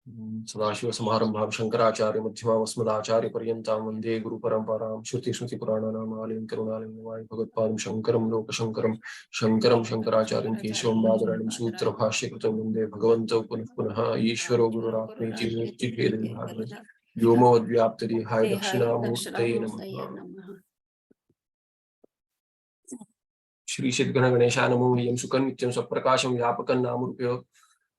सदाशिवसमारम्भां शङ्कराचार्यमध्यमामस्मदाचार्यपर्यन्तां वन्दे गुरुपरम्परां श्रुतिस्मृतिपुराणानामालयं करुणालयं नमामि भगवत्पादं शङ्करं लोकशङ्करं शङ्करं शङ्कराचार्यं केशवं बादरायणं सूत्रभाष्यकृतं वन्दे भगवन्तौ पुनः पुनः ईश्वरो गुरुरात्मेति मूर्तिभेदविभागिने व्योमवद्व्याप्तदेहाय दक्षिणामूर्तये नमः। श्री सिद्धगणगणेशाय नमो यं सुखं नित्यं स्वप्रकाशं व्यापकं नामरूप्यो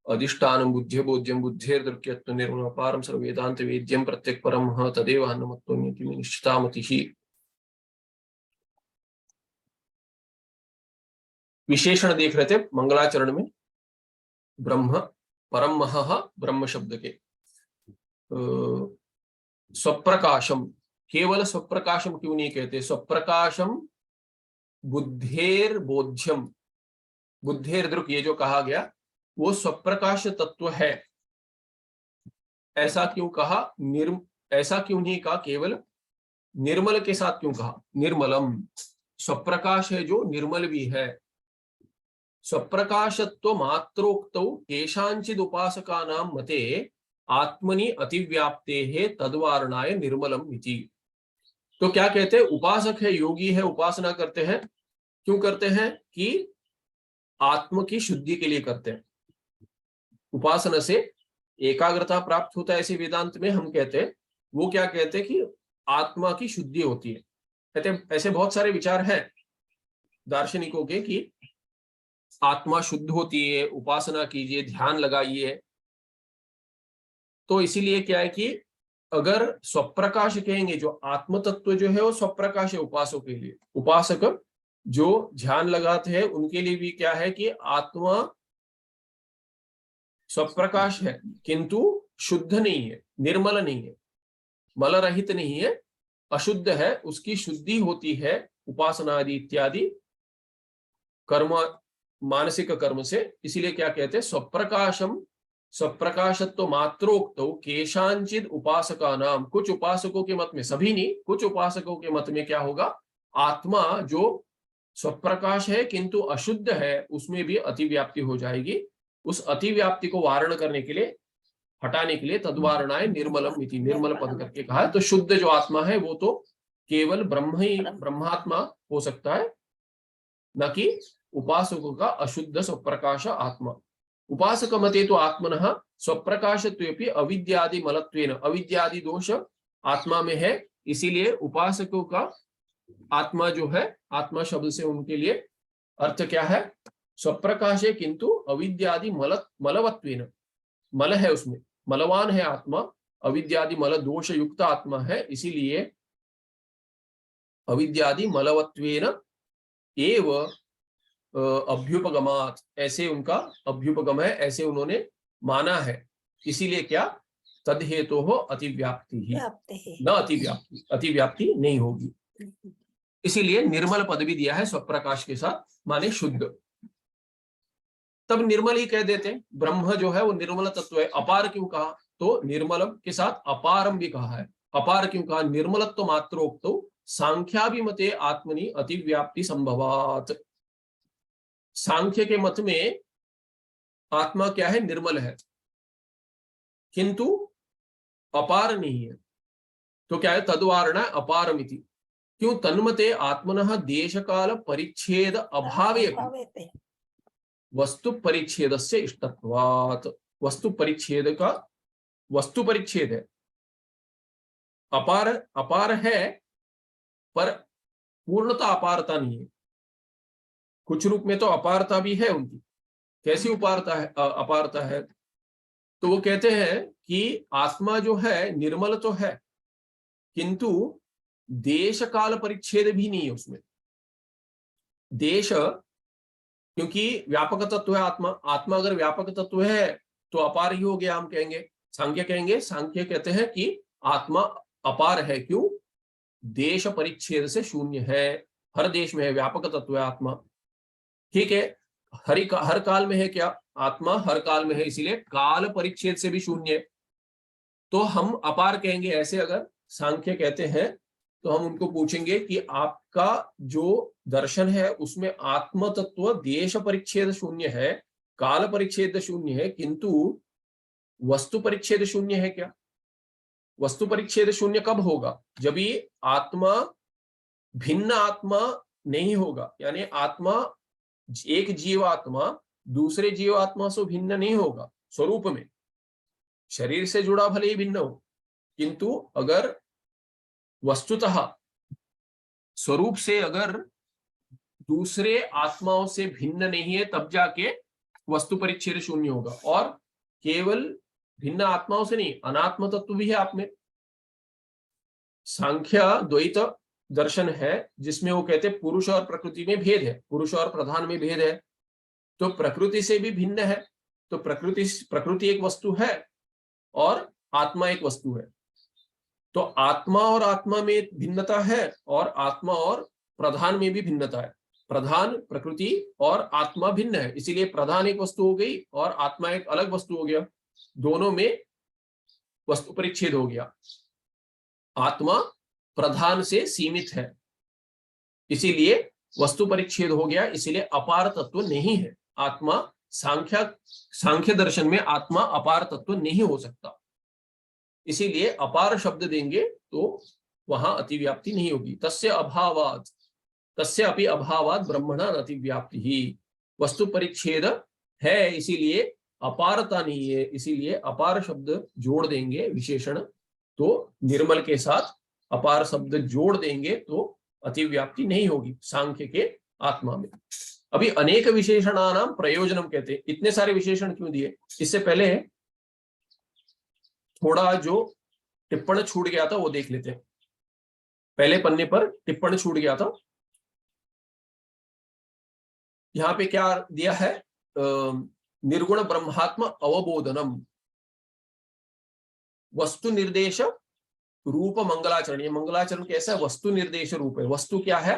अधिष्ठानं बुद्धि बोध्यं बुद्धेर्दृक्यत्व निर्मलपारं सर्ववेदांत वेद्यं प्रत्यक् परम तदेव हनुमत्वमिति निश्चितामतिः। विशेषण देख रहे थे मंगलाचरण में ब्रह्म परम ब्रह्म शब्द के स्वप्रकाशम, केवल स्वप्रकाशम क्यों नहीं कहते? स्वप्रकाशम बुद्धेर बोध्यम, बुद्धेर दृक्, ये जो कहा गया वो स्वप्रकाश तत्व है। ऐसा क्यों कहा? ऐसा क्यों नहीं कहा केवल निर्मल के साथ क्यों कहा? निर्मलम स्वप्रकाश है जो निर्मल भी है। स्वप्रकाशत्व मात्रोक्तौ केशांचिद उपासकानां मते आत्मनि अतिव्याप्तेः तद्वारणाय निर्मलम इति। तो क्या कहते हैं? उपासक है, योगी है, उपासना करते हैं। क्यों करते हैं? कि आत्म की शुद्धि के लिए करते हैं। उपासना से एकाग्रता प्राप्त होता है, ऐसे वेदांत में हम कहते हैं। वो क्या कहते हैं? कि आत्मा की शुद्धि होती है। कहते हैं ऐसे बहुत सारे विचार हैं दार्शनिकों के कि आत्मा शुद्ध होती है, उपासना कीजिए, ध्यान लगाइए। तो इसीलिए क्या है कि अगर स्वप्रकाश कहेंगे, जो आत्म तत्व जो है वो स्वप्रकाश है उपासकों के लिए। उपासक जो ध्यान लगाते हैं उनके लिए भी क्या है कि आत्मा स्वप्रकाश है किंतु शुद्ध नहीं है, निर्मल नहीं है, मल रहित नहीं है, अशुद्ध है। उसकी शुद्धि होती है उपासना आदि इत्यादि कर्म, मानसिक कर्म से। इसीलिए क्या कहते हैं? स्वप्रकाशम, स्वप्रकाशत्व मात्रोक्तो केशांचिद उपासका नाम, कुछ उपासकों के मत में, सभी नहीं, कुछ उपासकों के मत में क्या होगा? आत्मा जो स्वप्रकाश है किंतु अशुद्ध है, उसमें भी अतिव्याप्ति हो जाएगी। उस अतिव्याप्ति को वारण करने के लिए, हटाने के लिए तद्वारणाय निर्मलम इति, निर्मल पद करके कहा है। तो शुद्ध जो आत्मा है वो तो केवल ब्रह्म ही, ब्रह्मात्मा हो सकता है, न कि उपासकों का अशुद्ध स्वप्रकाश आत्मा। उपासक मते तो आत्मनः स्वप्रकाशत्वेपि अविद्यादि मलत्वेन, अविद्यादि दोष आत्मा में है। इसीलिए उपासकों का आत्मा जो है, आत्मा शब्द से उनके लिए अर्थ क्या है? स्वप्रकाश है किंतु अविद्यादि मलवत्वेन, मल है उसमें, मलवान है आत्मा, अविद्यादि मल दोष युक्त आत्मा है। इसीलिए अविद्यादि मलवत्वेन एव अभ्युपगमात्, ऐसे उनका अभ्युपगम है, ऐसे उन्होंने माना है। इसीलिए क्या? तद्हेतु हो अतिव्याप्ति ही, न अतिव्याप्ति, अतिव्याप्ति नहीं होगी। इसीलिए निर्मल पद भी दिया है स्वप्रकाश के साथ, माने शुद्ध। तब निर्मल ही कह देते हैं। ब्रह्म जो है वो निर्मल तत्व है। अपार क्यों कहा? तो निर्मलम के साथ अपारम भी कहा है। अपार क्यों कहा? निर्मलत्व मात्रोक्तो सांख्याभिमते आत्मनि अतिव्याप्ति संभवात। सांख्य के मत में आत्मा क्या है? निर्मल है किंतु अपार नहीं है। तो क्या है? तद्वारणा अपारमिति। क्यों? तन्मते आत्मनः देश काल परिच्छेद अभावे वस्तु परिच्छेद से इष्टत्वात्। वस्तु परिच्छेद का, वस्तु परिच्छेद है, अपार, अपार है पर पूर्णता अपारता नहीं है। कुछ रूप में तो अपारता भी है उनकी। कैसी उपारता है, अपारता है? तो वो कहते हैं कि आत्मा जो है निर्मल तो है किंतु देश काल परिच्छेद भी नहीं है उसमें। देश, क्योंकि व्यापक तत्व है आत्मा। आत्मा अगर व्यापक तत्व है तो अपार ही हो गया, हम कहेंगे। सांख्य कहेंगे, सांख्य कहते हैं कि आत्मा अपार है। क्यों? देश परिच्छेद से शून्य है, हर देश में है, व्यापक तत्व है आत्मा। ठीक है, हर काल में है क्या? आत्मा हर काल में है, इसीलिए काल परिच्छेद से भी शून्य है। तो हम अपार कहेंगे ऐसे अगर सांख्य कहते हैं तो हम उनको पूछेंगे कि आपका जो दर्शन है उसमें आत्म तत्व देश परिच्छेद शून्य है, काल परिच्छेद शून्य है, किंतु वस्तु परिच्छेद शून्य है क्या? वस्तु परिच्छेद शून्य कब होगा? जब ये आत्मा भिन्न आत्मा नहीं होगा, यानी आत्मा, एक जीवात्मा दूसरे जीवात्मा से भिन्न नहीं होगा स्वरूप में, शरीर से जुड़ा भले ही भिन्न हो, किंतु अगर वस्तुतः स्वरूप से अगर दूसरे आत्माओं से भिन्न नहीं है, तब जाके वस्तु परिच्छेद शून्य होगा। और केवल भिन्न आत्माओं से नहीं, अनात्म तत्व भी है आप में। सांख्य द्वैत दर्शन है जिसमें वो कहते हैं पुरुष और प्रकृति में भेद है, पुरुष और प्रधान में भेद है, तो प्रकृति से भी भिन्न है। तो प्रकृति एक वस्तु है और आत्मा एक वस्तु है। तो आत्मा और आत्मा में भिन्नता है और आत्मा और प्रधान में भी भिन्नता है। प्रधान प्रकृति और आत्मा भिन्न है, इसीलिए प्रधान एक वस्तु हो गई और आत्मा एक अलग वस्तु हो गया, दोनों में वस्तु परिच्छेद हो गया। आत्मा प्रधान से सीमित है, इसीलिए वस्तु परिच्छेद हो गया, इसीलिए अपार तत्व नहीं है आत्मा। सांख्य दर्शन में आत्मा अपार तत्व नहीं हो सकता, इसीलिए अपार शब्द देंगे तो वहां अतिव्याप्ति नहीं होगी। तस्य अपि अभावात् ब्रह्मणा अतिव्याप्ति ही। वस्तु परिच्छेद है इसीलिए अपारता नहीं है, इसीलिए अपार शब्द जोड़ देंगे विशेषण, तो निर्मल के साथ अपार शब्द जोड़ देंगे तो अतिव्याप्ति नहीं होगी सांख्य के आत्मा में। अभी अनेक विशेषणानां प्रयोजनम कहते हैं। इतने सारे विशेषण क्यों दिए? इससे पहले थोड़ा जो टिप्पण छूट गया था वो देख लेते हैं। पहले पन्ने पर टिप्पण छूट गया था, यहां पे क्या दिया है? निर्गुण ब्रह्मात्म अवबोधनम, वस्तु निर्देश रूप मंगलाचरण। ये मंगलाचरण कैसा है? वस्तु निर्देश रूप है। वस्तु क्या है?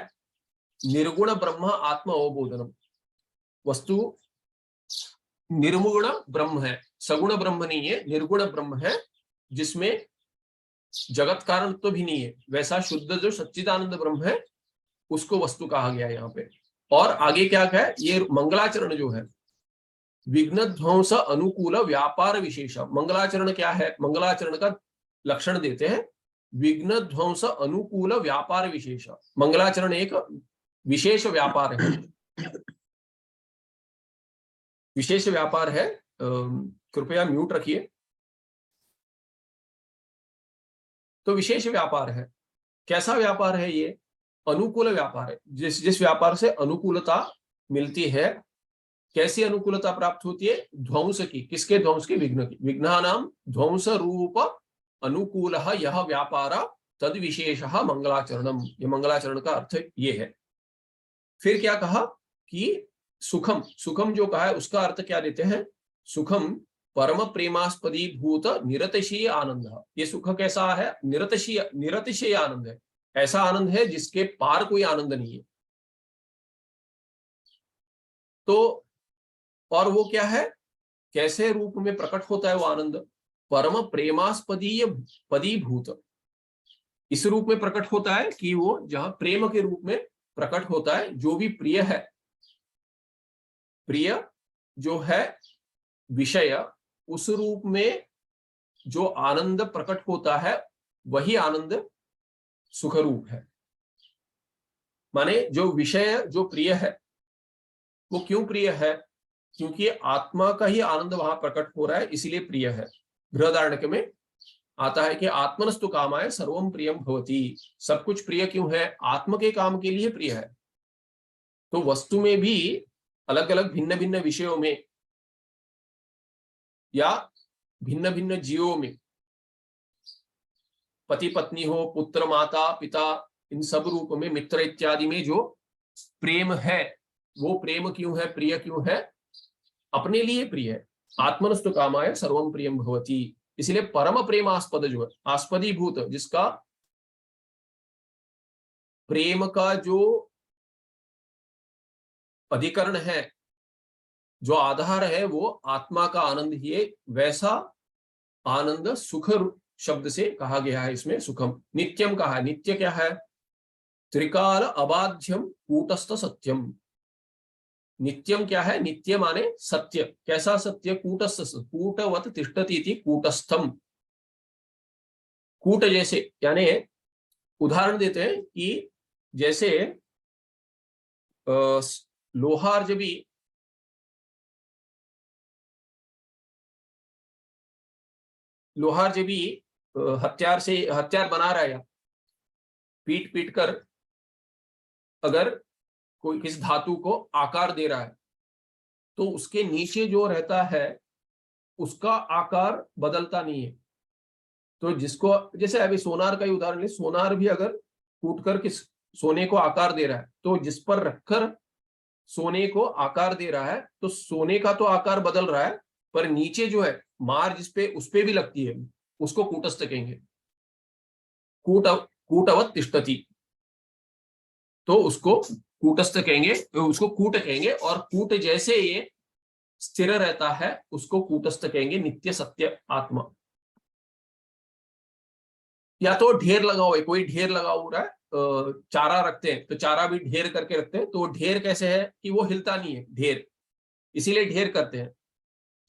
निर्गुण ब्रह्म आत्म अवबोधनम। वस्तु निर्गुण ब्रह्म है, सगुण ब्रह्म नहीं है, निर्गुण ब्रह्म है, जिसमें जगत कारण तो भी नहीं है, वैसा शुद्ध जो सच्चिदानंद ब्रह्म है उसको वस्तु कहा गया है यहाँ पे। और आगे क्या है? ये मंगलाचरण जो है, विघ्न ध्वंस अनुकूल व्यापार विशेष। मंगलाचरण क्या है? मंगलाचरण का लक्षण देते हैं, विघ्न ध्वंस अनुकूल व्यापार विशेष। मंगलाचरण एक विशेष व्यापार है, विशेष व्यापार है। कृपया म्यूट रखिए। तो विशेष व्यापार है। कैसा व्यापार है ये? अनुकूल व्यापार है। जिस व्यापार से अनुकूलता मिलती है। कैसी अनुकूलता प्राप्त होती है? ध्वंस की। किसके ध्वंस की? विघ्न की। विघ्नानाम ध्वंस रूप अनुकूल यह व्यापार तद विशेष मंगलाचरणम। ये मंगलाचरण का अर्थ ये है। फिर क्या कहा कि सुखम, सुखम जो कहा है उसका अर्थ क्या देते हैं? सुखम परम प्रेमास्पदी भूत निरतिशय आनंद। ये सुख कैसा है? निरतिशय आनंद है। ऐसा आनंद है जिसके पार कोई आनंद नहीं है। तो और वो क्या है? कैसे रूप में प्रकट होता है वो आनंद? परम प्रेमास्पदीय पदीभूत। इस रूप में प्रकट होता है कि वो जहां प्रेम के रूप में प्रकट होता है, जो भी प्रिय है, प्रिय जो है विषय, उस रूप में जो आनंद प्रकट होता है वही आनंद सुख रूप है। माने जो विषय जो प्रिय है वो क्यों प्रिय है? क्योंकि आत्मा का ही आनंद वहां प्रकट हो रहा है, इसीलिए प्रिय है। बृहदारण्यक में आता है कि आत्मनस्तु कामाय सर्वम प्रियम भवति। सब कुछ प्रिय क्यों है? आत्म के काम के लिए प्रिय है। तो वस्तु में भी अलग अलग भिन्न भिन्न विषयों में या भिन्न भिन्न जीवों में, पति पत्नी हो, पुत्र माता पिता, इन सब रूप में, मित्र इत्यादि में जो प्रेम है, वो प्रेम क्यों है? प्रिय क्यों है? अपने लिए प्रिय है। आत्मनस्तु कामाय सर्वम प्रियम भवति। इसलिए परम प्रेमास्पद जो है, आस्पदीभूत, जिसका प्रेम का जो अधिकरण है, जो आधार है, वो आत्मा का आनंद ही है। वैसा आनंद सुख शब्द से कहा गया है इसमें। सुखम नित्यम कहा है। नित्य क्या है? त्रिकाल अबाध्यम कूटस्थ सत्यम। नित्यम क्या है? नित्य माने सत्य। कैसा सत्य? कूटस्थ, कूटवत तिष्ठति थी कूटस्थम। कूट जैसे, यानी उदाहरण देते हैं कि जैसे लोहार जब भी हथियार बना रहा है, या पीट पीट कर अगर कोई किसी धातु को आकार दे रहा है, तो उसके नीचे जो रहता है उसका आकार बदलता नहीं है। तो जिसको, जैसे अभी सोनार का ही उदाहरण ले, सोनार भी अगर कूट कर किस सोने को आकार दे रहा है, तो जिस पर रखकर सोने को आकार दे रहा है, तो सोने का तो आकार बदल रहा है, पर नीचे जो है मार जिसपे उस पे भी लगती है, उसको कूटस्थ कहेंगे। कूटवत तिष्ठति, तो उसको कूटस्थ कहेंगे, उसको कूट कहेंगे। और कूट जैसे ये स्थिर रहता है उसको कूटस्थ कहेंगे, नित्य सत्य आत्मा। या तो ढेर लगा हुआ है, कोई ढेर लगा हुआ है, चारा रखते हैं तो चारा भी ढेर करके रखते हैं, तो ढेर कैसे है कि वो हिलता नहीं है ढेर, इसीलिए ढेर करते हैं।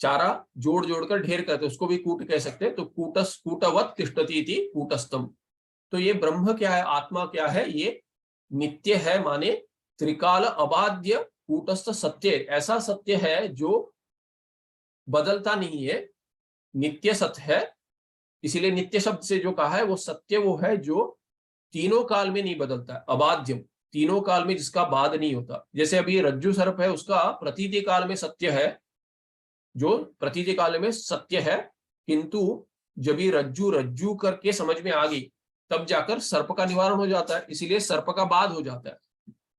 चारा जोड़ जोड़कर ढेर करते हैं, उसको भी कूट कह सकते हैं। तो कूटवत तिष्ठति इति कूटस्थम। तो ये ब्रह्म क्या है, आत्मा क्या है? ये नित्य है, माने त्रिकाल अबाध्य कूटस्थ सत्य, ऐसा सत्य है जो बदलता नहीं है, नित्य सत्य है। इसीलिए नित्य शब्द से जो कहा है वो सत्य वो है जो तीनों काल में नहीं बदलता है, अबाध्यम, तीनों काल में जिसका बाद नहीं होता। जैसे अभी रज्जु सर्प है, उसका प्रतीति काल में सत्य है, जो प्रतीति काल में सत्य है, किंतु जब ये रज्जु रज्जु करके समझ में आ गई तब जाकर सर्प का निवारण हो जाता है, इसीलिए सर्प का बाद हो जाता है,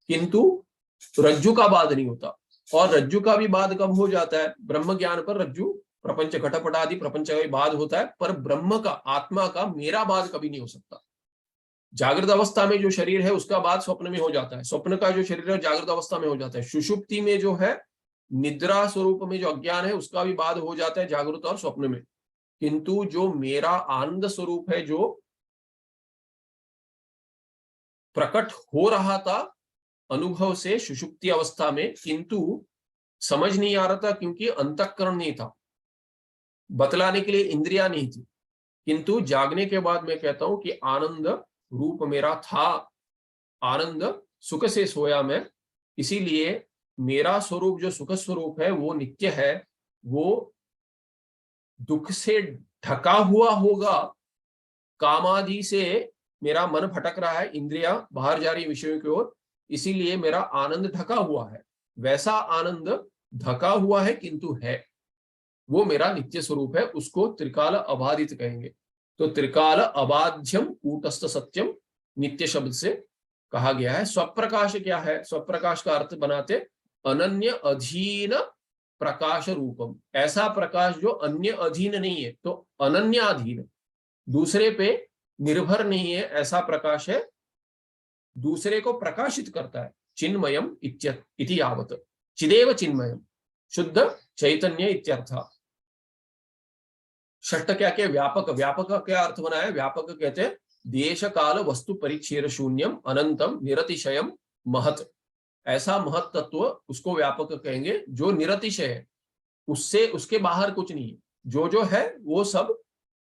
किंतु रज्जु का बाद नहीं होता। और रज्जु का भी बाद कब हो जाता है? ब्रह्म ज्ञान पर रज्जु प्रपंच घटपट आदि प्रपंच का बाद होता है, पर ब्रह्म का, आत्मा का, मेरा बाद कभी नहीं हो सकता। जागृत अवस्था में जो शरीर है उसका बाद स्वप्न में हो जाता है, स्वप्न का जो शरीर है जागृत अवस्था में हो जाता है, सुषुप्ति में जो है निद्रा स्वरूप में जो अज्ञान है उसका भी बाद हो जाता है जागृत और स्वप्न में। किंतु जो मेरा आनंद स्वरूप है, जो प्रकट हो रहा था अनुभव से सुषुप्ति अवस्था में, किंतु समझ नहीं आ रहा था क्योंकि अंतःकरण नहीं था, बतलाने के लिए इंद्रिया नहीं थी, किंतु जागने के बाद मैं कहता हूं कि आनंद रूप मेरा था, आनंद सुख से सोया मैं, इसीलिए मेरा स्वरूप जो सुख स्वरूप है वो नित्य है, वो दुख से ढका हुआ होगा, कामादि से मेरा मन भटक रहा है, इंद्रियां बाहर जा रही विषयों की ओर, इसीलिए मेरा आनंद ढका हुआ है, वैसा आनंद ढका हुआ है किंतु है, वो मेरा नित्य स्वरूप है, उसको त्रिकाल अबाधित कहेंगे। तो त्रिकाल अबाध्यम कूटस्थ सत्यम नित्य शब्द से कहा गया है। स्वप्रकाश क्या है? स्वप्रकाश का अर्थ बनाते अनन्य अधीन प्रकाश रूपम, ऐसा प्रकाश जो अन्य अधीन नहीं है, तो अनन्य अधीन, दूसरे पे निर्भर नहीं है, ऐसा प्रकाश है, दूसरे को प्रकाशित करता है। चिन्मयम इति यावत, चिदेव चिन्मयम, शुद्ध चैतन्य इत्यर्थ। षष्ठ क्या क्या? व्यापक। व्यापक का क्या अर्थ बना है? व्यापक कहते हैं देश काल वस्तु परिच्छेद शून्यम अनंतम निरतिशयम महत, ऐसा महत तत्व उसको व्यापक कहेंगे जो निरतिशय है, उससे उसके बाहर कुछ नहीं है, जो है वो सब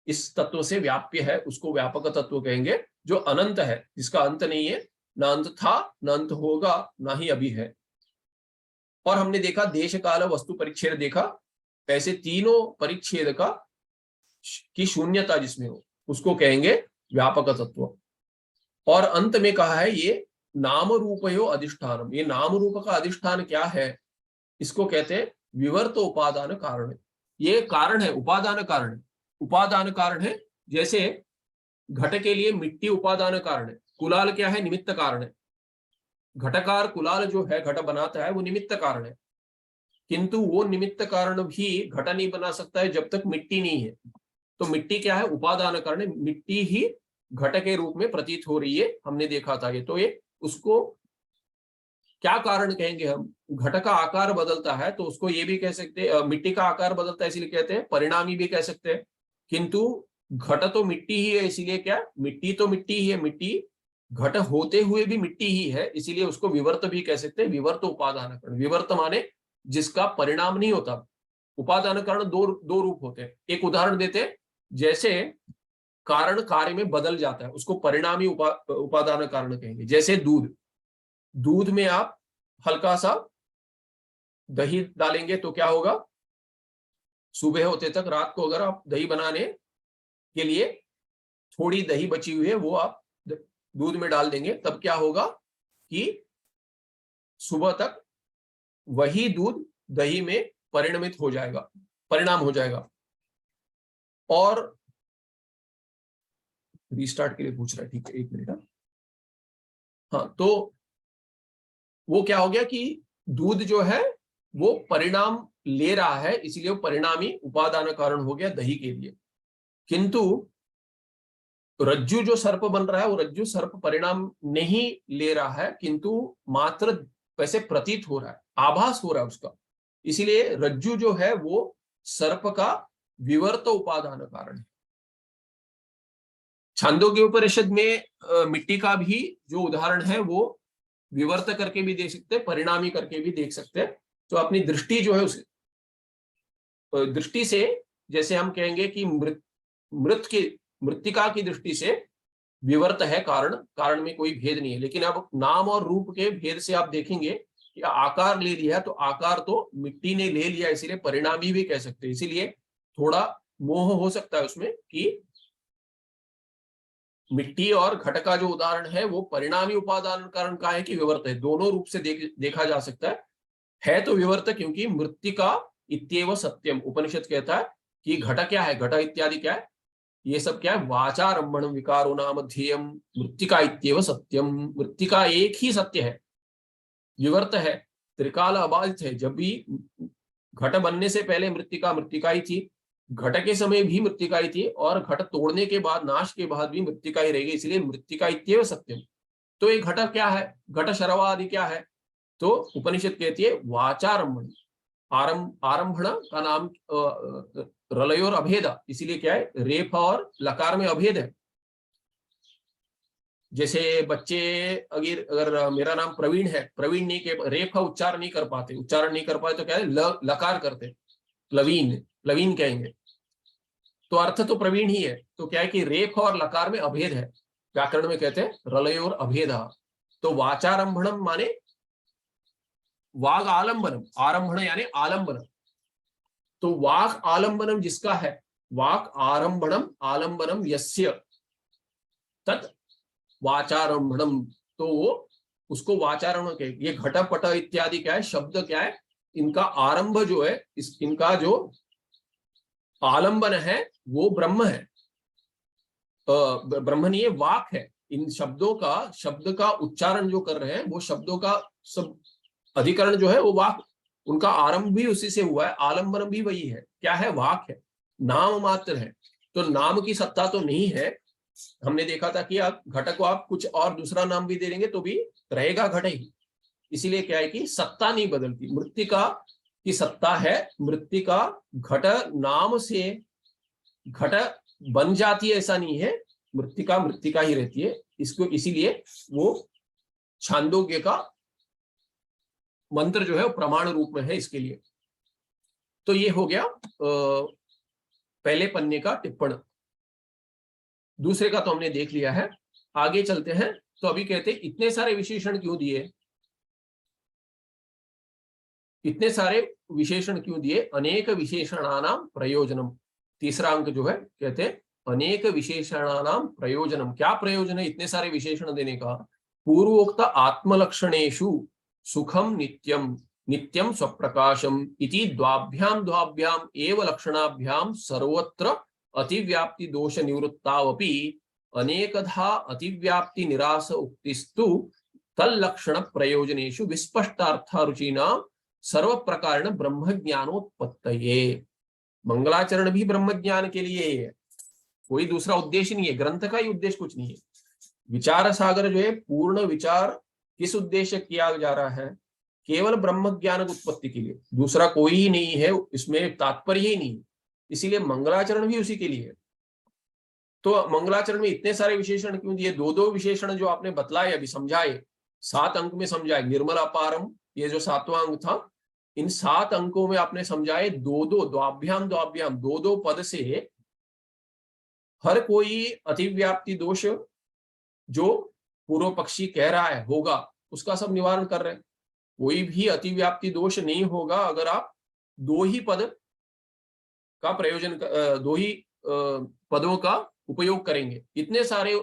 इस तत्व से व्याप्य है, उसको व्यापक तत्व कहेंगे। जो अनंत है, जिसका अंत नहीं है, ना अंत था ना अंत होगा, ना ही अभी है। और हमने देखा देश काल वस्तु परिच्छेद देखा, ऐसे तीनों परिच्छेद का की शून्यता जिसमें हो उसको कहेंगे व्यापक तत्व। और अंत में कहा है ये नाम रूपयो अधिष्ठानम, ये नाम रूप का अधिष्ठान क्या है? इसको कहते हैं विवर्त उपादान कारण। ये कारण है, उपादान कारण है, उपादान कारण है। जैसे घट के लिए मिट्टी उपादान कारण है, कुलाल क्या है? निमित्त कारण है। घटकार कुलाल जो है घट बनाता है वो निमित्त कारण है, किंतु वो निमित्त कारण भी घट नहीं बना सकता है जब तक मिट्टी नहीं है। तो मिट्टी क्या है? उपादान कारण है, मिट्टी ही घट के रूप में प्रतीत हो रही है, हमने देखा था ये। तो ये उसको क्या कारण कहेंगे हम? घट का आकार बदलता है तो उसको ये भी कह सकते हैं, मिट्टी का आकार बदलता है इसलिए कहते हैं परिणामी भी कह सकते हैं, किंतु घट तो मिट्टी ही है, इसीलिए क्या? मिट्टी तो मिट्टी ही है, मिट्टी घट होते हुए भी मिट्टी ही है, इसीलिए उसको विवर्त भी कह सकते हैं, विवर्त उपादान कारण। विवर्त माने जिसका परिणाम नहीं होता। उपादान कारण दो रूप होते हैं। एक उदाहरण देते हैं, जैसे कारण कार्य में बदल जाता है, उसको परिणामी उपादान कारण कहेंगे। जैसे दूध, दूध में आप हल्का सा दही डालेंगे तो क्या होगा, सुबह होते तक रात को अगर आप दही बनाने के लिए थोड़ी दही बची हुई है वो आप दूध में डाल देंगे, तब क्या होगा कि सुबह तक वही दूध दही में परिणमित हो जाएगा, परिणाम हो जाएगा। और रीस्टार्ट के लिए पूछ रहा है, ठीक है, 1 मिनट। हाँ, तो वो क्या हो गया कि दूध जो है वो परिणाम ले रहा है, इसीलिए वो परिणामी उपादान कारण हो गया दही के लिए। किंतु रज्जु जो सर्प बन रहा है, वो रज्जु सर्प परिणाम नहीं ले रहा है, किंतु मात्र वैसे प्रतीत हो रहा है, आभास हो रहा है उसका। इसीलिए रज्जु जो है वो सर्प का विवर्त उपादान कारण है। छांदोग्य उपनिषद में मिट्टी का भी जो उदाहरण है वो विवर्त करके भी देख सकते हैं, परिणामी करके भी देख सकते हैं। तो अपनी दृष्टि जो है उसे दृष्टि से, जैसे हम कहेंगे कि मृत्तिका की दृष्टि से विवर्त है कारण, कारण में कोई भेद नहीं है। लेकिन अब नाम और रूप के भेद से आप देखेंगे कि आकार ले लिया, तो आकार तो मिट्टी ने ले लिया, इसीलिए परिणामी भी कह सकते हैं। इसीलिए थोड़ा मोह हो सकता है उसमें कि मिट्टी और घट का जो उदाहरण है वो परिणामी उपादान कारण का है कि विवर्त है, दोनों रूप से देखा जा सकता है तो विवर्त, क्योंकि मृत्तिका इत्येव सत्यम। उपनिषद कहता है कि घट क्या है, घट इत्यादि क्या है, ये सब क्या है, वाचारंभण विकारो नाम ध्येयम मृत्तिका इत्येव सत्यम। मृत्तिका एक ही सत्य है, विवर्त है, त्रिकाल अबाधित है। जब भी घट बनने से पहले मृत्तिका मृत्तिका ही थी, घट के समय भी मृत्तिका ही थी, और घट तोड़ने के बाद, नाश के बाद भी मृत्तिका ही रहेगी, इसलिए मृत्तिका इत्येव सत्यम। तो ये घट क्या है, घट शर्वा आदि क्या है, तो उपनिषद कहती है वाचारंभण, आरंभण का नाम रलय और अभेद, इसीलिए क्या है, रेफ और लकार में अभेद है। जैसे बच्चे अगर मेरा नाम प्रवीण है, प्रवीण नहीं के रेफ का उच्चारण नहीं कर पाते, उच्चारण नहीं कर पाते तो क्या है, लकार करते, प्लवीन, प्लवीन कहेंगे, तो अर्थ तो प्रवीण ही है। तो क्या है कि रेफ और लकार में अभेद है, व्याकरण में कहते हैं रलय और अभेद। तो वाचारंभणम माने वाग आलंबनम, आरंभण यानी आलंबन। तो वाक आलंबनम जिसका है, वाक आरंभणम आलंबनम यस्य तत् वाचारंभणम, तो वो उसको वाचारण के, ये घटपट इत्यादि क्या है, शब्द क्या है, इनका आरंभ जो है, इनका जो आलंबन है वो ब्रह्म है, ब्रह्म नहीं है, वाक है। इन शब्दों का, शब्द का उच्चारण जो कर रहे हैं वो शब्दों का सब अधिकरण जो है वो वाक, उनका आरंभ भी उसी से हुआ है, आलंबन भी वही है, क्या है, वाक है, नाम मात्र है। तो नाम की सत्ता तो नहीं है। हमने देखा था कि आप घट को आप कुछ और दूसरा नाम भी दे देंगे तो भी रहेगा घट ही। इसीलिए क्या है कि सत्ता नहीं बदलती, मृत्तिका की सत्ता है, मृत्तिका घट नाम से घट बन जाती है ऐसा नहीं है, मृत्तिका मृत्तिका ही रहती है। इसको इसीलिए वो छांदोग्य का मंत्र जो है वो प्रमाण रूप में है इसके लिए। तो ये हो गया पहले पन्ने का टिप्पण। दूसरे का तो हमने देख लिया है, आगे चलते हैं। तो अभी कहते हैं इतने सारे विशेषण क्यों दिए, इतने सारे विशेषण क्यों दिए, अनेक विशेषणानाम प्रयोजनम। तीसरा अंक जो है कहते हैं अनेक विशेषणानाम प्रयोजनम। क्या प्रयोजन है इतने सारे विशेषण देने का, पूर्वोक्त आत्मलक्षणेषु सुखम नित्यम नित्यम स्वप्रकाशम इति द्वाभ्याम द्वाभ्याम एव लक्षणाभ्याम सर्वत्र अतिव्याप्ति दोष निवृत्तावपि अनेकधा अतिव्याप्ति निराश उक्तिस्तु तल्लक्षण प्रयोजनेषु विस्पष्टार्थारुचिनाम सर्व प्रकार ब्रह्म ज्ञानोत्पत्तये। मंगलाचरण भी ब्रह्म ज्ञान के लिए है, कोई दूसरा उद्देश्य नहीं है, ग्रंथ का ही उद्देश्य कुछ नहीं है। विचार सागर जो है पूर्ण विचार किस उद्देश्य किया जा रहा है, केवल ब्रह्म ज्ञान उत्पत्ति के लिए, दूसरा कोई ही नहीं है, इसमें तात्पर्य ही नहीं। इसीलिए मंगलाचरण भी उसी के लिए है। तो मंगलाचरण में इतने सारे विशेषण क्यों दिए? दो दो विशेषण जो आपने बतलाए, अभी समझाए, 7 अंक में समझाए। निर्मल अपारम, ये जो 7वां अंक था, इन 7 अंकों में आपने समझाए दो दो द्वाभ्याम द्वाभ्याम दो दो पद से हर कोई अतिव्याप्ति दोष जो पूर्व पक्षी कह रहा है होगा, उसका सब निवारण कर रहे हैं। कोई भी अतिव्याप्ति दोष नहीं होगा अगर आप दो ही पद का प्रयोजन, दो ही पदों का उपयोग करेंगे। इतने सारे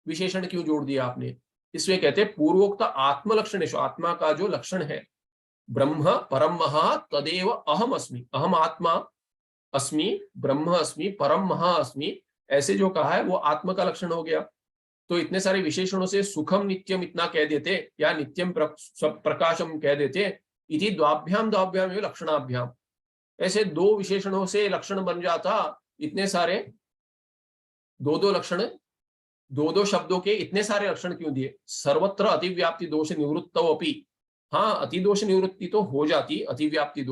विशेषण क्यों जोड़ दिया आपने? इसमें कहते हैं पूर्वोक्त आत्मलक्षणेश, आत्मा का जो लक्षण है, ब्रह्म परम महा तदेव अहम अस्मि, अहम आत्मा अस्मि, ब्रह्म अस्मि, परम महा अस्मि, ऐसे जो कहा है वो आत्मा का लक्षण हो गया। तो इतने सारे विशेषणों से सुखम नित्यम इतना कह देते, या नित्यम प्रकाशम कह देते, इति द्वाभ्याम द्वाभ्याम लक्षणाभ्याम, ऐसे दो विशेषणों से लक्षण बन जाता। इतने सारे दो दो लक्षण, दो दो शब्दों के इतने सारे लक्षण क्यों दिए? सर्वत्र अतिव्याप्ति दोष निवृत्तो अपि, हाँ अति दोष निवृत्ति तो हो जाती, अतिव्याप्ति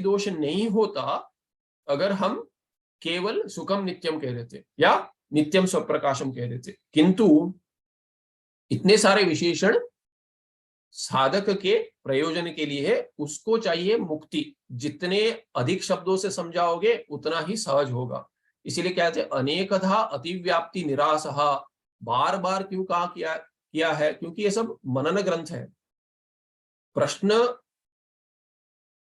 दोष नहीं होता अगर हम केवल सुखम नित्यम कह देते या नित्यम स्वप्रकाशम कह देते। किंतु इतने सारे विशेषण साधक के प्रयोजन के लिए है, उसको चाहिए मुक्ति। जितने अधिक शब्दों से समझाओगे उतना ही सहज होगा। इसीलिए कहते हैं अनेकधा अतिव्याप्ति निरासहा, बार बार क्यों कहा किया है? क्योंकि ये सब मनन ग्रंथ है। प्रश्न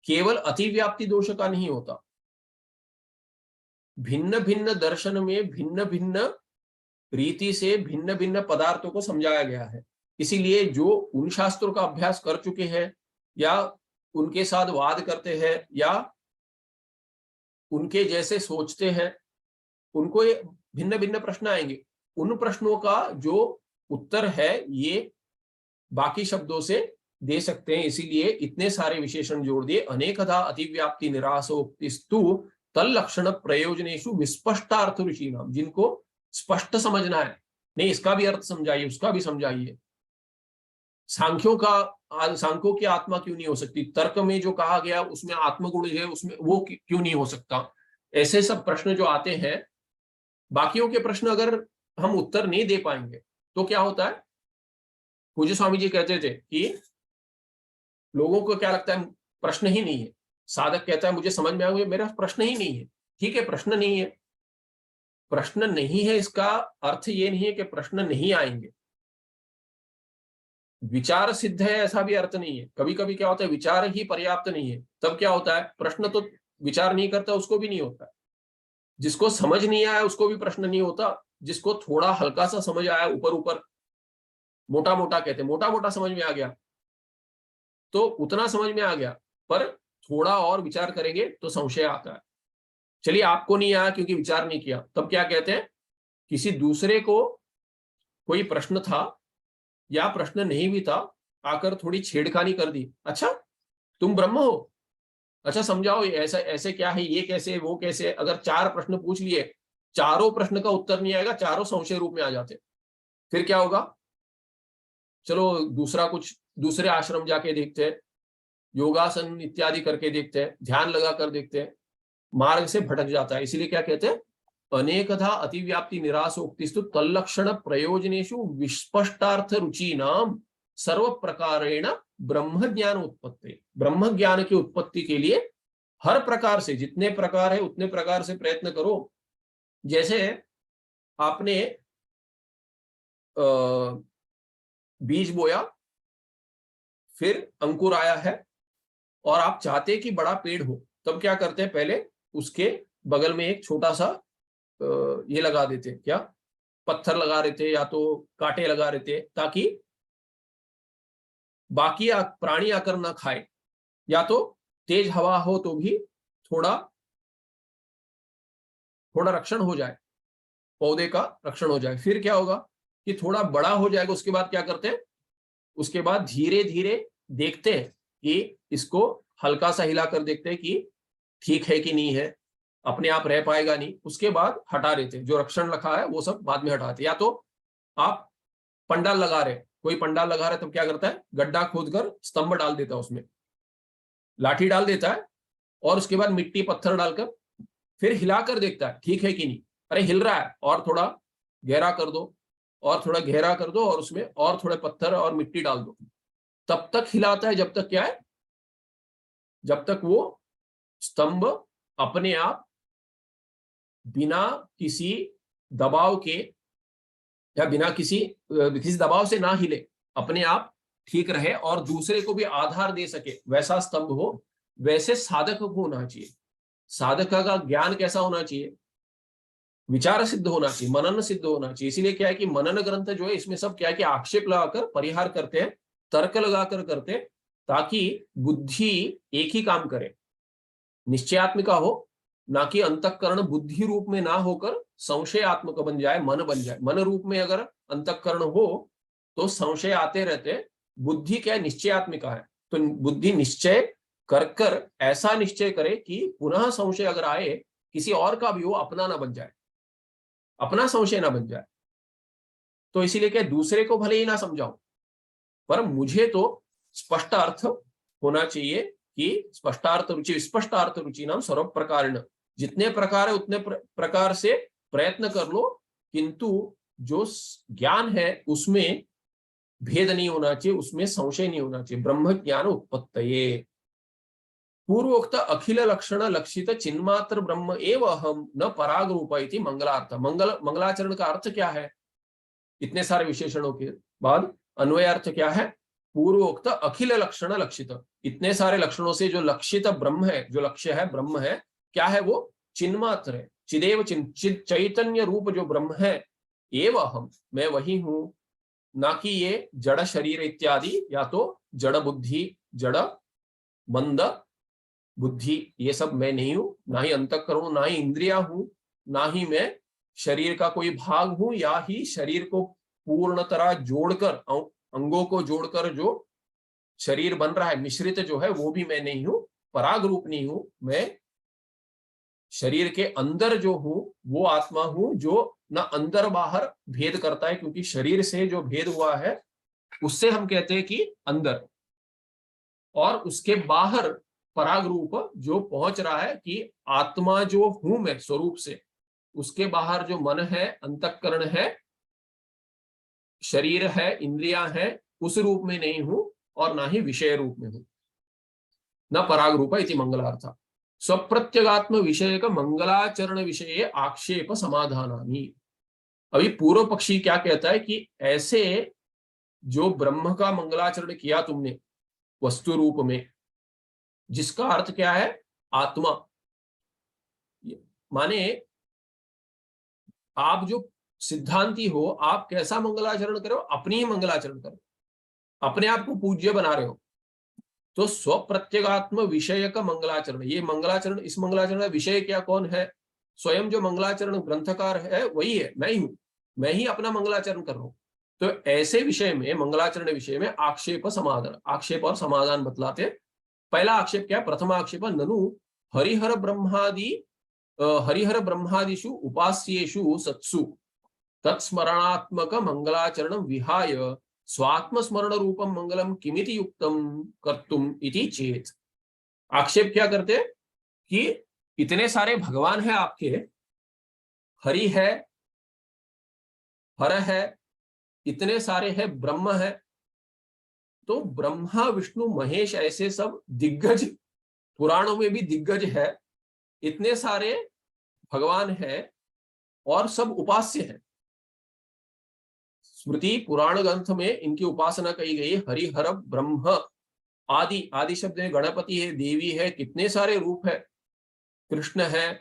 केवल अतिव्याप्ति दोष का नहीं होता, भिन्न भिन्न दर्शन में भिन्न भिन्न रीति से भिन्न भिन्न पदार्थों को समझाया गया है। इसीलिए जो उन शास्त्रों का अभ्यास कर चुके हैं या उनके साथ वाद करते हैं या उनके जैसे सोचते हैं, उनको ये भिन्न भिन्न प्रश्न आएंगे। उन प्रश्नों का जो उत्तर है ये बाकी शब्दों से दे सकते हैं। इसीलिए इतने सारे विशेषण जोड़ दिए। अनेकधा अतिव्याप्ति निरासोक्तिस्तु तल्लक्षण प्रयोजनेषु विस्पष्टार्थ रुचिनाम, जिनको स्पष्ट समझना है, नहीं इसका भी अर्थ समझाइए, उसका भी समझाइए। सांख्यों की आत्मा क्यों नहीं हो सकती? तर्क में जो कहा गया उसमें आत्मगुण है, उसमें वो क्यों नहीं हो सकता? ऐसे सब प्रश्न जो आते हैं, बाकियों के प्रश्न अगर हम उत्तर नहीं दे पाएंगे तो क्या होता है? पूज्य स्वामी जी कहते थे कि लोगों को क्या लगता है, प्रश्न ही नहीं है। साधक कहता है मुझे समझ में आ गया, मेरा प्रश्न ही नहीं है। ठीक है, प्रश्न नहीं है, प्रश्न नहीं है इसका अर्थ ये नहीं है कि प्रश्न नहीं आएंगे। विचार सिद्ध है ऐसा भी अर्थ नहीं है। कभी कभी क्या होता है, विचार ही पर्याप्त नहीं है, तब क्या होता है, प्रश्न तो विचार नहीं करता उसको भी नहीं होता। जिसको समझ नहीं आया उसको भी प्रश्न नहीं होता। जिसको थोड़ा हल्का सा समझ आया, ऊपर ऊपर मोटा मोटा कहते हैं, मोटा मोटा समझ में आ गया तो उतना समझ में आ गया, पर थोड़ा और विचार करेंगे तो संशय आता है। चलिए आपको नहीं आया क्योंकि विचार नहीं किया, तब क्या कहते हैं, किसी दूसरे को कोई प्रश्न था या प्रश्न नहीं भी था, आकर थोड़ी छेड़खानी कर दी। अच्छा तुम ब्रह्म हो, अच्छा समझाओ ये ऐसा ऐसे क्या है, ये कैसे, वो कैसे। अगर 4 प्रश्न पूछ लिए, चारों प्रश्न का उत्तर नहीं आएगा, चारों संशय रूप में आ जाते, फिर क्या होगा? चलो दूसरे आश्रम जाके देखते हैं, योगासन इत्यादि करके देखते हैं, ध्यान लगा कर देखते हैं, मार्ग से भटक जाता है। इसीलिए क्या कहते हैं, अनेकधा अतिव्याप्ति निरासोक्तिस्तु तल्लक्षण प्रयोजनेषु विस्पष्टार्थ रुचिनाम सर्व प्रकारेण ब्रह्म ज्ञान उत्पत्ति। ब्रह्म ज्ञान की उत्पत्ति के लिए हर प्रकार से, जितने प्रकार है उतने प्रकार से प्रयत्न करो। जैसे आपने बीज बोया, फिर अंकुर आया है और आप चाहते कि बड़ा पेड़ हो, तब क्या करते हैं, पहले उसके बगल में एक छोटा सा ये लगा देते, क्या पत्थर लगा देते या तो कांटे लगा देते, ताकि बाकी प्राणी आकर ना खाए, या तो तेज हवा हो तो भी थोड़ा रक्षण हो जाए, पौधे का रक्षण हो जाए। फिर क्या होगा कि थोड़ा बड़ा हो जाएगा, उसके बाद क्या करते हैं, उसके बाद धीरे धीरे देखते हैं कि इसको हल्का सा हिला कर देखते हैं कि ठीक है कि नहीं है, अपने आप रह पाएगा नहीं, उसके बाद हटा देते। जो रक्षण रखा है वो सब बाद में हटाते। या तो आप पंडाल लगा रहे, कोई पंडाल लगा रहे, तब क्या करता है, गड्ढा खोदकर स्तंभ डाल देता है, उसमें लाठी डाल देता है और उसके बाद मिट्टी पत्थर डालकर फिर हिलाकर देखता है ठीक है कि नहीं। अरे हिल रहा है, और थोड़ा गहरा कर दो, और थोड़ा गहरा कर दो, और उसमें और थोड़े पत्थर और मिट्टी डाल दो। तब तक हिलाता है जब तक क्या है, जब तक वो स्तंभ अपने आप बिना किसी दबाव के या बिना किसी दबाव से ना हिले, अपने आप ठीक रहे और दूसरे को भी आधार दे सके, वैसा स्तंभ हो। वैसे साधक को होना चाहिए। साधक का ज्ञान कैसा होना चाहिए, विचार सिद्ध होना चाहिए, मनन सिद्ध होना चाहिए। इसीलिए क्या है कि मनन ग्रंथ जो है इसमें सब क्या है कि आक्षेप लगाकर परिहार करते हैं, तर्क लगाकर करते हैं, ताकि बुद्धि एक ही काम करे, निश्चयात्मिका हो, ना कि अंतःकरण बुद्धि रूप में ना होकर संशयात्मक बन जाए, मन बन जाए। मन रूप में अगर अंतःकरण हो तो संशय आते रहते। बुद्धि क्या है, निश्चयात्मिका है। तो बुद्धि निश्चय कर कर ऐसा निश्चय करे कि पुनः संशय अगर आए किसी और का भी हो, अपना ना बन जाए, अपना संशय ना बन जाए। तो इसीलिए क्या, दूसरे को भले ही ना समझाओ, पर मुझे तो स्पष्ट अर्थ होना चाहिए कि स्पष्टार्थ रुचि, स्पष्टार्थ रुचि नाम सर्व प्रकार, जितने प्रकार है उतने प्रकार से प्रयत्न कर लो, किंतु जो ज्ञान है उसमें भेद नहीं होना चाहिए, उसमें संशय नहीं होना चाहिए। ब्रह्म ज्ञान उत्पत्तये पूर्वोक्त अखिल लक्षण लक्षित चिन्मात्र ब्रह्म एव अहम न पराग रूप इति मंगलार्थ। मंगलाचरण का अर्थ क्या है, इतने सारे विशेषणों के बाद अन्वय अर्थ क्या है, पूर्वोक्त अखिल लक्षण लक्षित, इतने सारे लक्षणों से जो लक्षित ब्रह्म है, जो लक्ष्य है ब्रह्म है, क्या है वो, चिन्मात्र है, चिदेव चिद चैतन्य रूप जो ब्रह्म है, एव अहम, मैं वही हूं, ना कि ये जड़ शरीर इत्यादि, या तो जड़ बुद्धि, जड़ मंद बुद्धि, ये सब मैं नहीं हूं, ना ही अंतःकरण, ना ही इंद्रिया हूं, ना ही मैं शरीर का कोई भाग हूं, या ही शरीर को पूर्ण तरह जोड़कर, अंगों को जोड़कर जो शरीर बन रहा है मिश्रित जो है, वो भी मैं नहीं हूं, पराग रूप नहीं हूं। मैं शरीर के अंदर जो हूं वो आत्मा हूं, जो ना अंदर बाहर भेद करता है, क्योंकि शरीर से जो भेद हुआ है उससे हम कहते हैं कि अंदर, और उसके बाहर पराग रूप जो पहुंच रहा है कि आत्मा जो हूं मैं स्वरूप से, उसके बाहर जो मन है, अंतःकरण है, शरीर है, इंद्रियां है, उस रूप में नहीं हूं, और ना ही विषय रूप में हूं, न पराग रूप इति मंगलार्थ। स्वप्रत्यगात्म विषय का मंगलाचरण विषय आक्षेप समाधानानि। अभी पूर्व पक्षी क्या कहता है कि ऐसे जो ब्रह्म का मंगलाचरण किया तुमने वस्तु रूप में, जिसका अर्थ क्या है, आत्मा, माने आप जो सिद्धांती हो, आप कैसा मंगलाचरण करो, अपनी ही मंगलाचरण करो, अपने आप को पूज्य बना रहे हो। तो स्वप्रत्यगात्म विषय का मंगलाचरण, ये मंगलाचरण, इस मंगलाचरण का विषय क्या, कौन है, स्वयं जो मंगलाचरण ग्रंथकार है वही है, मैं ही हूं, मैं ही अपना मंगलाचरण कर रहा हूं। तो ऐसे विषय में, मंगलाचरण विषय में आक्षेप समाधान, आक्षेप और समाधान बतलाते। पहला आक्षेप क्या है, प्रथम आक्षेप, ननु हरिहर ब्रह्मादि हरिहर ब्रह्मादिषु उपास्येषु सत्सु तत्स्मरणात्मक मंगलाचरण विहाय स्वात्मस्मरण रूपम मंगलम किमिति युक्तम कर्तुम इति चेत। आक्षेप क्या करते कि इतने सारे भगवान हैं आपके, हरि है, हर है, इतने सारे हैं, ब्रह्म है, तो ब्रह्मा विष्णु महेश ऐसे सब दिग्गज, पुराणों में भी दिग्गज है, इतने सारे भगवान हैं और सब उपास्य हैं। स्मृति पुराण ग्रंथ में इनकी उपासना कही गई, हरिहर ब्रह्म आदि, आदि शब्द में गणपति है, देवी है, कितने सारे रूप है, कृष्ण है,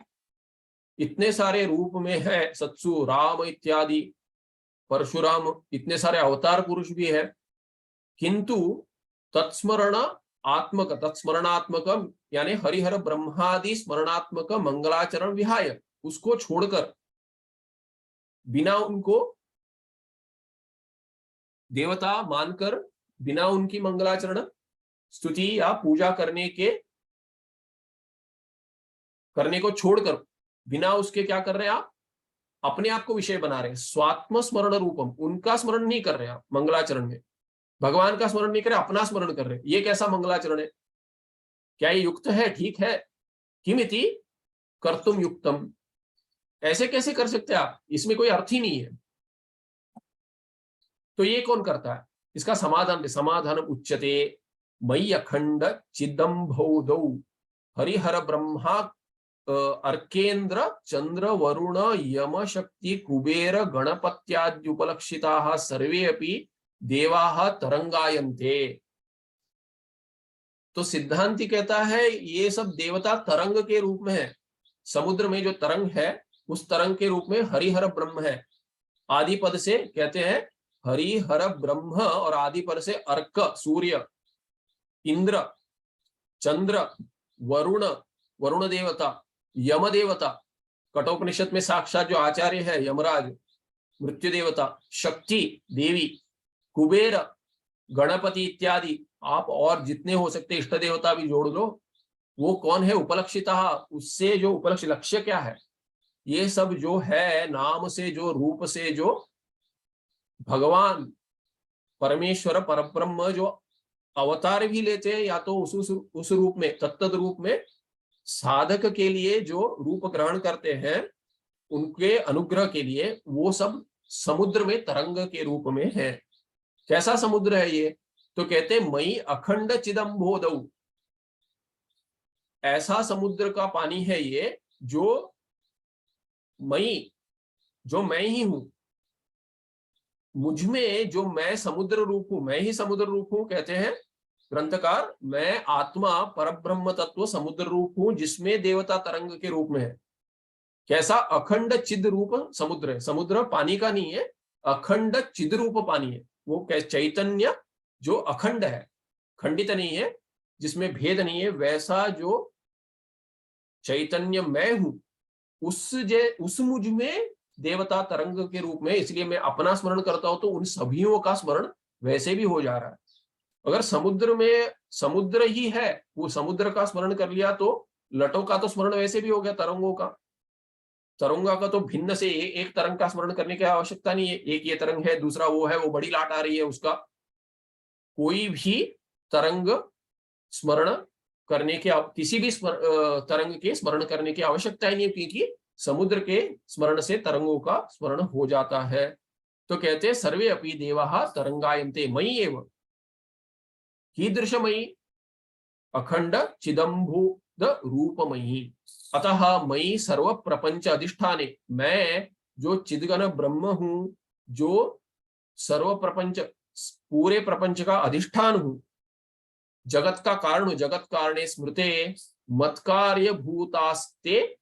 इतने सारे रूप में है, सत्सु राम इत्यादि, परशुराम, इतने सारे अवतार पुरुष भी है, किंतु तत्स्मरण आत्मक, तत्स्मरणात्मक यानी हरिहर ब्रह्मादि स्मरणात्मक मंगलाचरण विहाय, उसको छोड़कर, बिना उनको देवता मानकर, बिना उनकी मंगलाचरण स्तुति या पूजा करने को छोड़कर, बिना उसके क्या कर रहे हैं आप, अपने आप को विषय बना रहे हैं। स्वात्म स्मरण रूपम, उनका स्मरण नहीं कर रहे आप मंगलाचरण में, भगवान का स्मरण नहीं कर रहे, अपना स्मरण कर रहे हैं। ये कैसा मंगलाचरण है, क्या ये युक्त है, ठीक है, किमिति कर्तुम युक्तम, ऐसे कैसे कर सकते हैं आप, इसमें कोई अर्थ ही नहीं है। तो ये कौन करता है? इसका समाधान, समाधान उच्यते मयि अखंड चिदंभौदौ हरिहर ब्रह्मा अर्केन्द्र चंद्र वरुण यम शक्ति कुबेर गणपत्याद्युपलक्षिताः सर्वे अपि देवाः तरंगायन्ते। तो सिद्धांति कहता है ये सब देवता तरंग के रूप में है। समुद्र में जो तरंग है उस तरंग के रूप में हरिहर ब्रह्म है। आदि पद से कहते हैं हरिहर ब्रह्म, और आदि पद से अर्क सूर्य, इंद्र, चंद्र, वरुण, वरुण देवता, यम देवता, कठोपनिषद में साक्षात जो आचार्य है यमराज, मृत्यु देवता, शक्ति देवी, कुबेर, गणपति इत्यादि। आप और जितने हो सकते इष्ट देवता भी जोड़ लो। वो कौन है? उपलक्षिता, उससे जो उपलक्ष, लक्ष्य क्या है? ये सब जो है नाम से, जो रूप से, जो भगवान परमेश्वर परब्रह्म जो अवतार भी लेते हैं, या तो उस रूप में, तत्त रूप में साधक के लिए जो रूप ग्रहण करते हैं उनके अनुग्रह के लिए, वो सब समुद्र में तरंग के रूप में है। कैसा समुद्र है ये? तो कहते मई अखंड चिदंबोधौ, ऐसा समुद्र का पानी है ये जो मई, जो मैं ही हूं, मुझमें जो मैं समुद्र रूप हूं, मैं ही समुद्र रूप हूं। कहते हैं ग्रंथकार, मैं आत्मा परब्रह्म तत्व समुद्र रूप हूं जिसमें देवता तरंग के रूप में है। कैसा? अखंड चिद रूप समुद्र है। समुद्र पानी का नहीं है, अखंड चिद रूप पानी है। वो चैतन्य जो अखंड है, खंडित नहीं है, जिसमें भेद नहीं है, वैसा जो चैतन्य मैं हूं, उस मुझ में देवता तरंग के रूप में। इसलिए मैं अपना स्मरण करता हूं तो उन सभीयों का स्मरण वैसे भी हो जा रहा है। अगर समुद्र में समुद्र ही है, वो समुद्र का स्मरण कर लिया तो लटों का तो स्मरण वैसे भी हो गया, तरंगों का। तरंगा का तो भिन्न से एक तरंग का स्मरण करने की आवश्यकता नहीं है। एक ये तरंग है, दूसरा वो है, वो बड़ी लाट आ रही है, उसका कोई भी तरंग स्मरण करने के, किसी भी तरंग के स्मरण करने की आवश्यकता ही नहीं, क्योंकि समुद्र के स्मरण से तरंगों का स्मरण हो जाता है। तो कहते हैं सर्वे अपि देवाः तरंगायन्ते मयि एव कीदृशमयि अखंड चिदंबुद रूपमयी। अतः मयि सर्व प्रपंच अधिष्ठाने, मैं जो चिदघन ब्रह्म हूं, जो सर्व प्रपंच, पूरे प्रपंच का अधिष्ठान हूं, जगत का कारण हूं, जगत कारणे स्मृते मत्कार्य भूतास्ते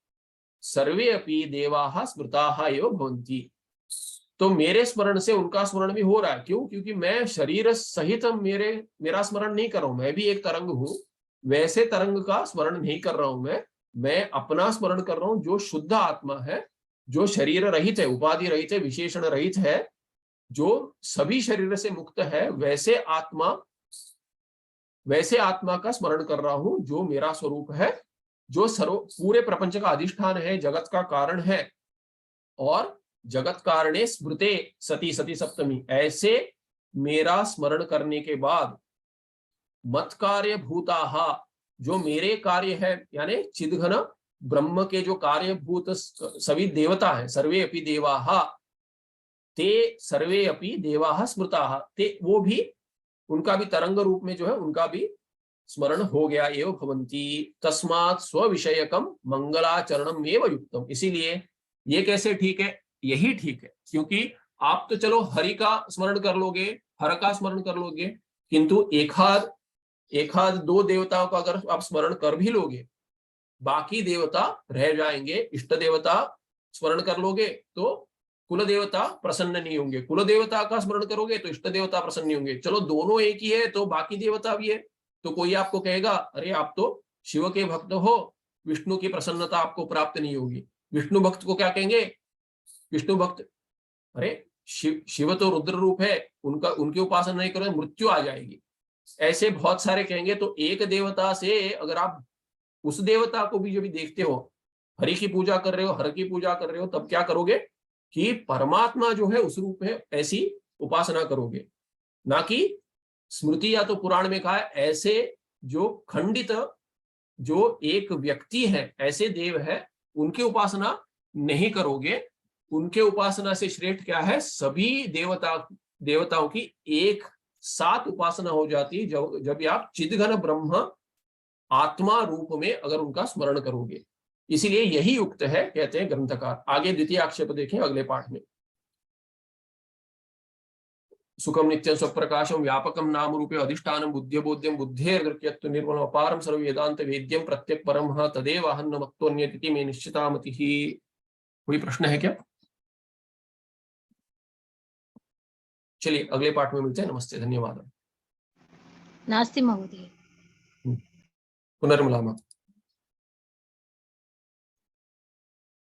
सर्वे अपि देवाः स्मृताः एव भवन्ति। तो मेरे स्मरण से उनका स्मरण भी हो रहा है। क्यों? क्योंकि मैं शरीर सहित मेरा स्मरण नहीं कर रहा हूं, मैं भी एक तरंग हूं। वैसे तरंग का स्मरण नहीं कर रहा हूं मैं अपना स्मरण कर रहा हूं, जो शुद्ध आत्मा है, जो शरीर रहित है, उपाधि रहित है, विशेषण रहित है, जो सभी शरीर से मुक्त है, वैसे आत्मा का स्मरण कर रहा हूं, जो मेरा स्वरूप है, जो पूरे प्रपंच का अधिष्ठान है, जगत का कारण है। और जगत कारणे स्मृते सती, सती सप्तमी, ऐसे मेरा स्मरण करने के बाद मत कार्य भूताः, जो मेरे कार्य है, यानी चिदघन ब्रह्म के जो कार्यभूत सभी देवता है, सर्वे अपि देवाः ते सर्वे अपि देवाः स्मृताः ते, वो भी, उनका भी तरंग रूप में जो है उनका भी स्मरण हो गया। एव भवन्ति तस्मात् स्वविषयकम मंगलाचरणम एव युक्तम। इसीलिए ये कैसे ठीक है? यही ठीक है, क्योंकि आप तो चलो हरि का स्मरण कर लोगे, हर का स्मरण कर लोगे, किंतु एक आध दो देवताओं का अगर आप स्मरण कर भी लोगे, बाकी देवता रह जाएंगे। इष्ट देवता स्मरण कर लोगे तो कुल देवता प्रसन्न नहीं होंगे, कुल देवता का स्मरण करोगे तो इष्ट देवता प्रसन्न नहीं होंगे। चलो दोनों एक ही है तो बाकी देवता भी है। तो कोई आपको कहेगा अरे आप तो शिव के भक्त हो, विष्णु की प्रसन्नता आपको प्राप्त नहीं होगी। विष्णु भक्त को क्या कहेंगे? विष्णु भक्त, अरे शिव तो रुद्र रूप है, उनकी उपासना नहीं करोगे मृत्यु आ जाएगी। ऐसे बहुत सारे कहेंगे। तो एक देवता से अगर आप उस देवता को भी जब देखते हो, हरि की पूजा कर रहे हो, हर की पूजा कर रहे हो, तब क्या करोगे कि परमात्मा जो है उस रूप में ऐसी उपासना करोगे, ना कि स्मृति या तो पुराण में कहा है ऐसे जो खंडित, जो एक व्यक्ति है, ऐसे देव है, उनकी उपासना नहीं करोगे, उनके उपासना से श्रेष्ठ क्या है, सभी देवताओं की एक साथ उपासना हो जाती है जब आप चिदघन ब्रह्म आत्मा रूप में अगर उनका स्मरण करोगे। इसीलिए यही युक्त है, कहते हैं ग्रंथकार। आगे द्वितीय आक्षेप देखें अगले पाठ में। सुखम नित्यं स्वप्रकाशम व्यापकम नाम रूपे अधिष्ठानम बुद्धिबोध्यम बुद्धेर्गृह्यत्व निर्मलम अपारम सर्व वेदांत वेद्यम प्रत्यक परम तदेव अहन्न मत्तोऽन्यतिथि में निश्चितामतिः। कोई प्रश्न है क्या? चलिए अगले पाठ में मिलते हैं। नमस्ते, धन्यवाद। नास्ति महोदय। पुनर्मिलामः।